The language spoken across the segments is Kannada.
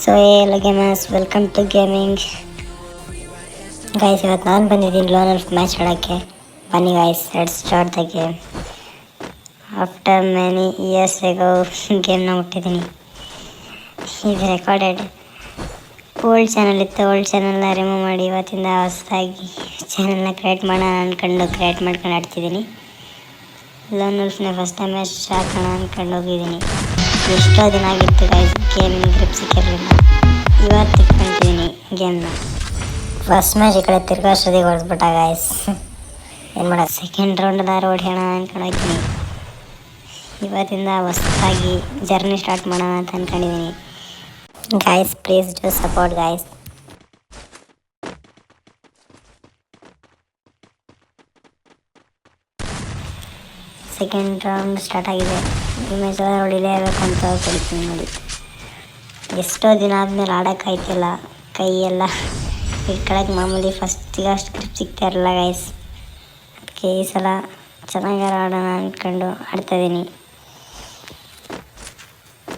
ಸೊ ಎಲ್ಲ gamers welcome to gaming guys. ಇವತ್ತು ನಾನು ಬಂದಿದ್ದೀನಿ ಲೋನ್ ಆಫ್ ಮ್ಯಾಚ್ ಆಡೋಕ್ಕೆ. ಬನ್ನಿ guys, let's start the game. After many years ago ಗೇಮ್ನ ಮುಟ್ಟಿದ್ದೀನಿ. ಇದು ರೆಕಾರ್ಡೆಡ್. ಓಲ್ಡ್ ಚಾನಲ್ ಇತ್ತು, ಓಲ್ಡ್ ಚಾನಲ್ನ ರಿಮೂವ್ ಮಾಡಿ ಇವತ್ತಿಂದ ಹೊಸದಾಗಿ ಚಾನಲ್ನ ಕ್ರಿಯೇಟ್ ಮಾಡೋಣ ಅಂದ್ಕೊಂಡು ಕ್ರಿಯೇಟ್ ಮಾಡ್ಕೊಂಡು ಆಡ್ತಿದ್ದೀನಿ. ಲೋನ್ ಉಲ್ಫ್ನ ಫಸ್ಟ್ ಟೈಮ್ ಮ್ಯಾಚ್ ಹಾಕೋಣ ಅಂದ್ಕೊಂಡು ಹೋಗಿದ್ದೀನಿ. ಎಷ್ಟೋ ದಿನ ಆಗಿತ್ತು ಗೈಸ್, ಗೇಮಿನ ಗ್ರಿಪ್ ಸಿಕ್ಕಿರಲಿಲ್ಲ. ಇವತ್ತು ಇಟ್ಕೊತಿದ್ದೀನಿ ಗೇಮ್ನ. ಫಸ್ಟ್ ಮ್ಯಾಚ್ ಈ ಕಡೆ ತಿರ್ಗಾಶ್ರದಿಗೆ ಹೊಡೆದ್ಬಿಟ್ಟ ಗೈಸ್. ಏನು ಮಾಡೋದು, ಸೆಕೆಂಡ್ ರೌಂಡ್ದಾರು ಹೊಡೆಯೋಣ ಅಂದ್ಕೊಂಡು ಹೋಗ್ತೀನಿ. ಇವತ್ತಿಂದ ಹೊಸದಾಗಿ ಜರ್ನಿ ಸ್ಟಾರ್ಟ್ ಮಾಡೋಣ ಅಂತ ಅಂದ್ಕೊಂಡಿದ್ದೀನಿ. Guys please do support guys. Second round start ಆಗಿದೆ. ಈ ಮ್ಯಾಚ್ ಎಲ್ಲ ಹೊಡಿಲೇಬೇಕು ಅಂತ ಕಡಿತೀನಿ ನೋಡಿ. ಎಷ್ಟೋ ದಿನ ಆದಮೇಲೆ ಆಡೋಕ್ಕಾಯ್ತಿಲ್ಲ, ಕೈ ಎಲ್ಲ ಇಟ್ಕೊಳಕ್ಕೆ ಮಾಮೂಲಿ ಫಸ್ಟಿಗೆ ಅಷ್ಟು ಗ್ರಿಪ್ ಸಿಗ್ತಾ ಇರಲಿಲ್ಲ ಗೈಸ್. ಅದಕ್ಕೆ ಈ ಸಲ ಚೆನ್ನಾಗಾರ ಆಡೋಣ ಅಂದ್ಕೊಂಡು ಆಡ್ತಾಯಿದ್ದೀನಿ.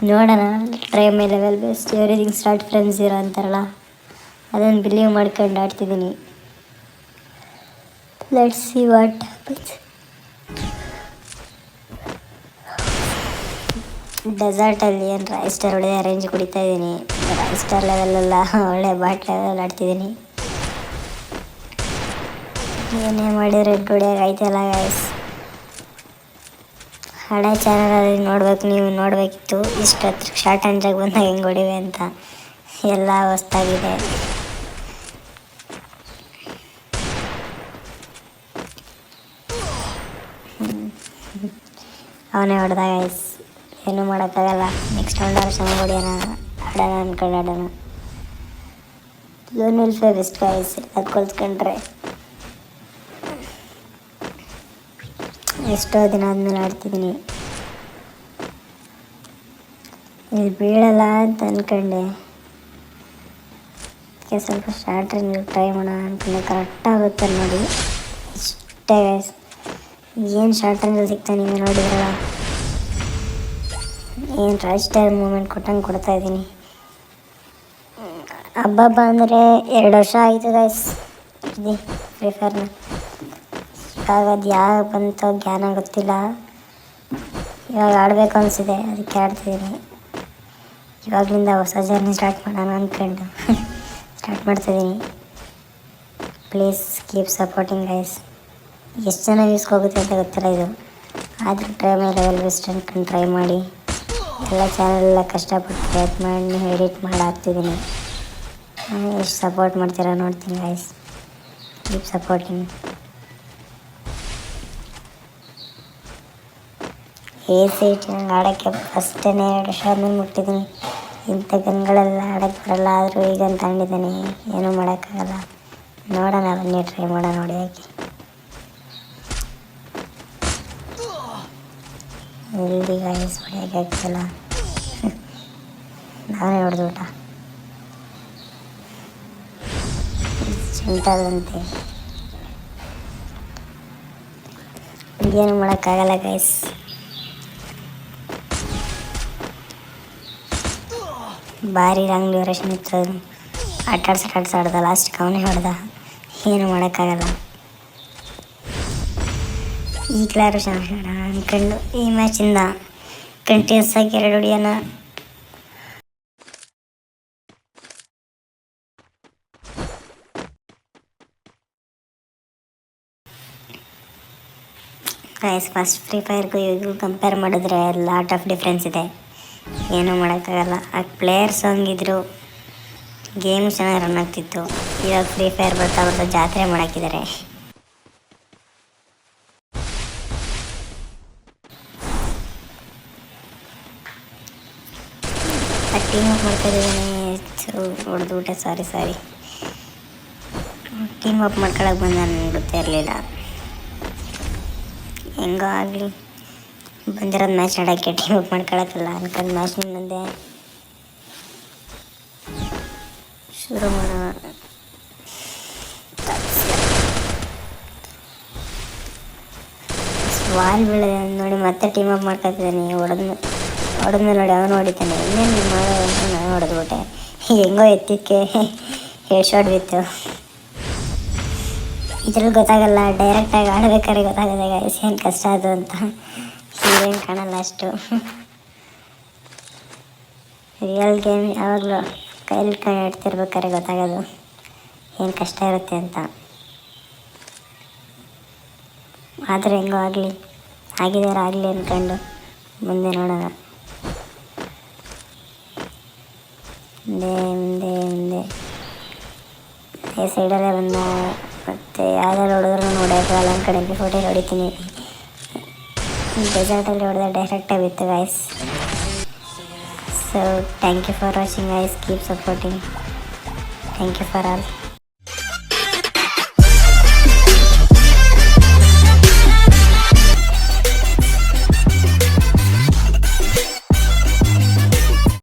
ನೋಡೋಣ, try my level best everything start friends 0 ಅಂತಾರಲ್ಲ, ಅದನ್ನು ಬಿಲೀವ್ ಮಾಡ್ಕೊಂಡು ಆಡ್ತಿದ್ದೀನಿ. Let's see what happens. ಡೆಸರ್ಟಲ್ಲಿ ಏನು ರೈಸ್ಟರ್ ಒಳ್ಳೆ ರೇಂಜ್ ಕುಡಿತಾ ಇದ್ದೀನಿ. ರೈಸ್ಟರ್ ಲೆವೆಲೆಲ್ಲ ಒಳ್ಳೆ ಬಾಟ್ ಲೆವೆಲ್ ಆಡ್ತಿದ್ದೀನಿ. ಏನೇ ಮಾಡಿದರೆ ಹೊಡಿಯೋಕ್ಕಾಯ್ತಲ್ಲ ಗೈಸ್. ಹಳೆ ಚಾನಲಲ್ಲಿ ನೋಡ್ಬೇಕು, ನೀವು ನೋಡಬೇಕಿತ್ತು ಇಷ್ಟೊತ್ತು ಶಾರ್ಟ್ ಅಂಜಾಗಿ ಬಂದಾಗ ಹೆಂಗೆ ಹೊಡಿವೆ ಅಂತ. ಎಲ್ಲ ಹೊಸ್ದಾಗಿದೆ. ಅವನೇ ಹೊಡೆದ ಗೈಸ್, ಏನೂ ಮಾಡೋಕ್ಕಾಗಲ್ಲ. ನೆಕ್ಸ್ಟ್ ರೌಂಡಾರು ಚೆನ್ನಾಗಿ ಹೊಡಿಯೋಣ, ಆಡೋಣ ಅಂದ್ಕೊಂಡು ಆಡೋಣ. ಲೋನ್ ಉಲ್ಫೇ ಬೆಸ್ಟ್ ಗೈಸ್. ಅದು ಕೊಲ್ತ್ಕೊಂಡ್ರೆ ಎಷ್ಟೋ ದಿನ ಆದಮೇಲೆ ಆಡ್ತಿದ್ದೀನಿ. ಇಲ್ಲಿ ಬೀಳಲ್ಲ ಅಂತ ಅಂದ್ಕೊಂಡೆ, ಅದಕ್ಕೆ ಸ್ವಲ್ಪ ಶಾರ್ಟ್ ರೇಂಜ್ ಟ್ರೈ ಮಾಡೋಣ ಅಂದ್ಕೊಂಡೆ. ಕರೆಕ್ಟಾಗುತ್ತೆ ನೋಡಿ. ಇಷ್ಟೇ ಗೈಸ್, ಏನು ಶಾರ್ಟ್ ರೇಂಜಲ್ಲಿ ಸಿಗ್ತಾನೆ ನೀವೇ ನೋಡಿದ್ರಲ್ಲ. ಏನು ರೈಸ್ಟರ್ ಮೂಮೆಂಟ್ ಕೊಟ್ಟಂಗೆ ಕೊಡ್ತಾಯಿದ್ದೀನಿ. ಹಬ್ಬ ಅಂದರೆ 2 ವರ್ಷ ಆಯಿತು ಗೈಸ್ ಇದು ಫ್ರೀ ಫೈರ್ನ. ಇವಾಗ ಅದು ಯಾವಾಗ ಬಂತೋ ಜ್ಞಾನ ಗೊತ್ತಿಲ್ಲ. ಇವಾಗ ಆಡಬೇಕು ಅನಿಸಿದೆ, ಅದಕ್ಕೆ ಆಡ್ತಿದ್ದೀನಿ. ಇವಾಗಲಿಂದ ಹೊಸ ಜರ್ನಿ ಸ್ಟಾರ್ಟ್ ಮಾಡೋಣ ಅಂದ್ಕೊಂಡು ಸ್ಟಾರ್ಟ್ ಮಾಡ್ತಾಯಿದ್ದೀನಿ. Please keep supporting guys. ಎಷ್ಟು ಜನ ವ್ಯೂಸ್ಗೆ ಹೋಗುತ್ತೆ ಅಂತ ಗೊತ್ತಿಲ್ಲ ಇದು, ಆದರೂ ಟ್ರೈ ಮೈ ಲೆವೆಲ್ ಬೆಸ್ಟ್ ಅಂದ್ಕೊಂಡು ಟ್ರೈ ಮಾಡಿ. ಎಲ್ಲ ಚಾನಲೆಲ್ಲ ಕಷ್ಟಪಟ್ಟು ಕ್ರಿಯೇಟ್ ಮಾಡಿ ಎಡಿಟ್ ಮಾಡಿ ಹಾಕ್ತಿದ್ದೀನಿ. ಎಷ್ಟು ಸಪೋರ್ಟ್ ಮಾಡ್ತೀರಾ ನೋಡ್ತೀನಿ ಗೈಸ್. Keep supporting. ನಂಗೆ ಆಡೋಕ್ಕೆ ಫಸ್ಟೇ 2 ವರ್ಷ ಆದ್ಮೇಲೆ ಮುಟ್ಟಿದ್ದೀನಿ. ಇಂಥ ಗನ್ಗಳೆಲ್ಲ ಆಡೋಕ್ಕೆ ಬರಲ್ಲ, ಆದರೂ ಈಗ ತಗೊಂಡಿದ್ದೀನಿ. ಏನೂ ಮಾಡೋಕ್ಕಾಗಲ್ಲ. ನೋಡೋಣ, ಬನ್ನಿ ಟ್ರೈ ಮಾಡೋಣ ಹೊಡಿಯೋಕ್ಕೆ. ಎಲ್ಲಿ ಗೈಸ್ ಹೊಡಿಯೋಕ್ಕೆ ಆಗ್ತಿಲ್ಲ, ನಾನೇ ಹೊಡೆದ್ಬಿಟ್ಟ. ಚಿಂಟದಂತೆ, ಏನು ಮಾಡೋಕ್ಕಾಗಲ್ಲ ಗೈಸ್. ಭಾರಿ ಲಾಂಗ್ ಡ್ಯೂರೇಷನ್ ಇತ್ತು. ಆಟಾಡ್ಸ ಲಾಸ್ಟಿಗೆ ಅವನೇ ಹೊಡೆದ. ಏನು ಮಾಡೋಕ್ಕಾಗಲ್ಲ. ಈಗಲಾರು ಚೆನ್ನಾಗಿ ಆಡೋಣ ಅಂದ್ಕೊಂಡು ಈ ಮ್ಯಾಚಿಂದ ಕಂಟಿನ್ಯೂಸ್ ಆಗಿ 2 ಹೊಡಿಯೋಣ. ಗೈಸ್ ಫಸ್ಟ್ ಫ್ರೀ ಫೈರ್ಗೂ ಈಗೂ ಕಂಪೇರ್ ಮಾಡಿದ್ರೆ ಲಾಟ್ ಆಫ್ ಡಿಫ್ರೆನ್ಸ್ ಇದೆ. ಏನೂ ಮಾಡೋಕ್ಕಾಗಲ್ಲ. ಆಗ ಪ್ಲೇಯರ್ಸ್ ಹಂಗಿದ್ರು, ಗೇಮ್ ಚೆನ್ನಾಗಿ ರನ್ ಆಗ್ತಿತ್ತು. ಇವಾಗ ಫ್ರೀ ಫೈರ್ ಬರ್ತಾ ಜಾತ್ರೆ ಮಾಡಾಕಿದ್ದಾರೆ. ಟೀಮ್ ಅಪ್ ಮಾಡ್ತಾಯಿದ್ದೀನಿ. ಹೊಡೆದ್ಬಿಟ್ಟೆ, ಸಾರಿ. ಟೀಮ್ ಅಪ್ ಮಾಡ್ಕೊಳಕ್ಕೆ ಬಂದ ನನಗೆ ಗೊತ್ತೇ ಇರಲಿಲ್ಲ. ಹೆಂಗೋ ಆಗಲಿ, ಬಂದಿರೋದು ಮ್ಯಾಚ್ ಆಡೋಕ್ಕೆ, ಟೀಮ್ ಅಪ್ ಮಾಡ್ಕೊಳಕ್ಕಲ್ಲ ಅಂದ್ಕೊಂಡು ಮ್ಯಾಚ್ ಮುಂದೆ ಶುರು ಮಾಡೋಣ. ವಾಲ್ ಬೀಳಿದೆ ನೋಡಿ, ಮತ್ತೆ ಟೀಮ್ ಅಪ್ ಮಾಡ್ಕೊತಿದ್ದಾನೆ. ಹೊಡೆದ್ಮೇಲೆ ನೋಡಿ ಅವನು ಹೊಡಿತಾನೆ. ಇನ್ನೇನು ಮಾಡೋದು ಅಂತ ನಾನು ಹೊಡೆದ್ಬಿಟ್ಟೆ. ಹೆಂಗೋ ಎತ್ತಿಕ್ಕೆ ಹೆಡ್ ಶಾಟ್ ಬಿತ್ತು. ಇದ್ರಲ್ಲಿ ಗೊತ್ತಾಗಲ್ಲ, ಡೈರೆಕ್ಟಾಗಿ ಆಡ್ಬೇಕಾದ್ರೆ ಗೊತ್ತಾಗದೆ ಗೈಸ್ ಏನು ಕಷ್ಟ ಅದು ಅಂತ. ಹೀರೇನು ಕಾಣಲ್ಲ ಅಷ್ಟು. ರಿಯಲ್ ಗೇಮ್ ಯಾವಾಗಲೂ ಕೈಲಿ ಇಡ್ತಿರ್ಬೇಕಾದ್ರೆ ಗೊತ್ತಾಗೋದು ಏನು ಕಷ್ಟ ಇರುತ್ತೆ ಅಂತ. ಆದರೆ ಹೆಂಗೋ ಆಗಲಿ, ಆಗಿದ್ದಾರೆ ಆಗಲಿ ಅಂದ್ಕೊಂಡು ಮುಂದೆ ನೋಡೋಣ. ಮುಂದೆ ಮುಂದೆ ಮುಂದೆ ಈ ಸೈಡಲ್ಲೇ ಬಂದ. ಮತ್ತು ಯಾವ್ದಾರು ಹೊಡೆದ್ರು ನೋಡೋಕ್ಕಲ್ಲ, ಒಂದು ಕಡೆ ಫೋಟೋ ಹೊಡಿತೀನಿ. ಡೆಸರ್ಟಲ್ಲಿ ಹೊಡೆದ್ರೆ ಡೈರೆಕ್ಟಾಗಿ ಬಿತ್ತು guys. So thank you for watching guys, keep supporting. Thank you for all.